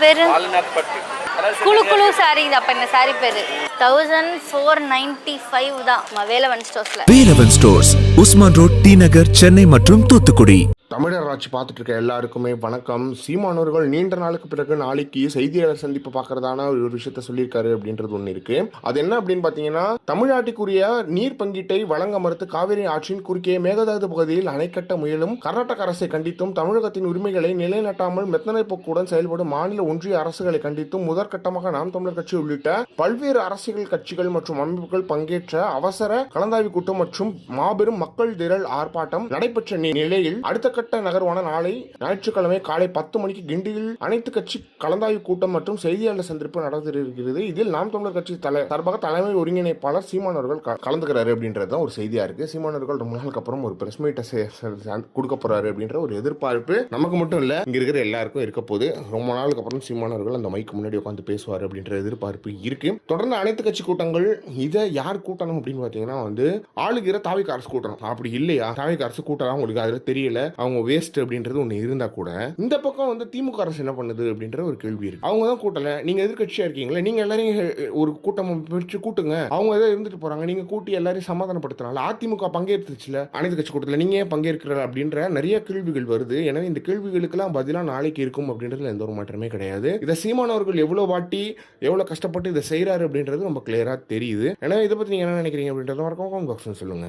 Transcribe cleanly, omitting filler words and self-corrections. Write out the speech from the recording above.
பேரு குழு குழு சாரி. அப்ப இந்த சாரி பேரு 1495 தான் வேலவன் ஸ்டோர்ஸ்ல. Velavan stores, Usman road, T Nagar, Chennai மற்றும் தூத்துக்குடி. தமிழர் ஆட்சி பார்த்துட்டு இருக்க எல்லாருக்குமே வணக்கம். சீமானவர்கள் நீண்ட நாளுக்கு பிறகு நாளைக்கு செய்தியாளர் சந்திப்பு பார்க்கறதான ஒரு விஷயத்த சொல்லியிருக்காரு அப்படின்றது ஒன்று இருக்கு. அது என்ன அப்படின்னு பார்த்தீங்கன்னா, தமிழ்நாட்டுக்குரிய நீர் பங்கீட்டை வழங்க மறுத்து காவிரி ஆற்றின் குறுக்கே மேகதாது பகுதியில் அணை கட்ட முயலும் கர்நாடக அரசை கண்டித்தும், தமிழகத்தின் உரிமைகளை நிலைநாட்டாமல் மெத்தனை போக்குடன் செயல்படும் மாநில ஒன்றிய அரசுகளை கண்டித்தும் முதற்கட்டமாக நாம் தமிழர் கட்சி உள்ளிட்ட பல்வேறு அரசியல் கட்சிகள் மற்றும் அமைப்புகள் பங்கேற்ற அவசர கலந்தாய்வு கூட்டம் மற்றும் மாபெரும் மக்கள் திரள் ஆர்ப்பாட்டம் நடைபெற்ற நிலையில் அடுத்த கட்ட நகர்வான நாளை ஞாயிற்றுக்கிழமை காலை 10 மணிக்கு கிண்டியில் அனைத்து கட்சி கலந்தாய்வு கூட்டம் மற்றும் செய்தியாளர் சந்திப்பு நடந்திருக்கிறது. இதில் நாம் தமிழர் கட்சி சார்பாக தலைமை ஒருங்கிணைப்பாளர் சீமானவர்கள் கலந்துக்கிறாரு அப்படின்றது ஒரு செய்தியா இருக்கு. சீமானவர்கள் ரொம்ப நாளுக்கு அப்புறம் ஒரு பிரஸ் மீட்டை கொடுக்க போறாரு அப்படின்ற ஒரு எதிர்பார்ப்பு நமக்கு மட்டும் இல்ல, இங்க இருக்கிற எல்லாருக்கும் இருக்க போது. ரொம்ப நாளுக்கு அப்புறம் சீமானவர்கள் அந்த மைக்கு முன்னாடி உட்காந்து பேசுவார் அப்படின்ற எதிர்பார்ப்பு இருக்கு. தொடர்ந்து அனைத்து கட்சி கூட்டங்கள். இதை யார் கூட்டணும் அப்படின்னு பாத்தீங்கன்னா ஆளுகிற தாவிக அரசு கூட்டணும். அப்படி இல்லையா தாவிக அரசு கூட்டலாம் உங்களுக்கு அதுல தெரியல, அவங்க வேஸ்ட் அப்படின்றது ஒன்று இருந்தா கூட இந்த பக்கம் திமுக அரசு என்ன பண்ணுது அப்படின்ற ஒரு கேள்வி இருக்கு. அவங்க தான் கூட்டல, நீங்க எதிர்கட்சியா இருக்கீங்களா, நீங்க எல்லாரையும் ஒரு கூட்டம் பிரிச்சு கூட்டுங்க, அவங்க ஏதோ இருந்துட்டு போறாங்க, நீங்க கூட்டி எல்லாரையும் சமாதானப்படுத்தினால அதிமுக பங்கேற்றுச்சுல அனைத்து கட்சி கூட்டத்தில், நீங்க ஏன் பங்கேற்கிற அப்படின்ற நிறைய கேள்விகள் வருது. எனவே இந்த கேள்விகளுக்கெல்லாம் பதிலா நாளைக்கு இருக்கும் அப்படின்றதுல எந்த ஒரு மாற்றமே கிடையாது. இதை சீமானவர்கள் எவ்வளவு வாட்டி எவ்வளவு கஷ்டப்பட்டு இதை செய்யறாரு அப்படின்றது ரொம்ப கிளியரா தெரியுது. எனவே இதை பத்தி நீங்க என்ன நினைக்கிறீங்க அப்படின்றத மறக்காம சொல்லுங்க.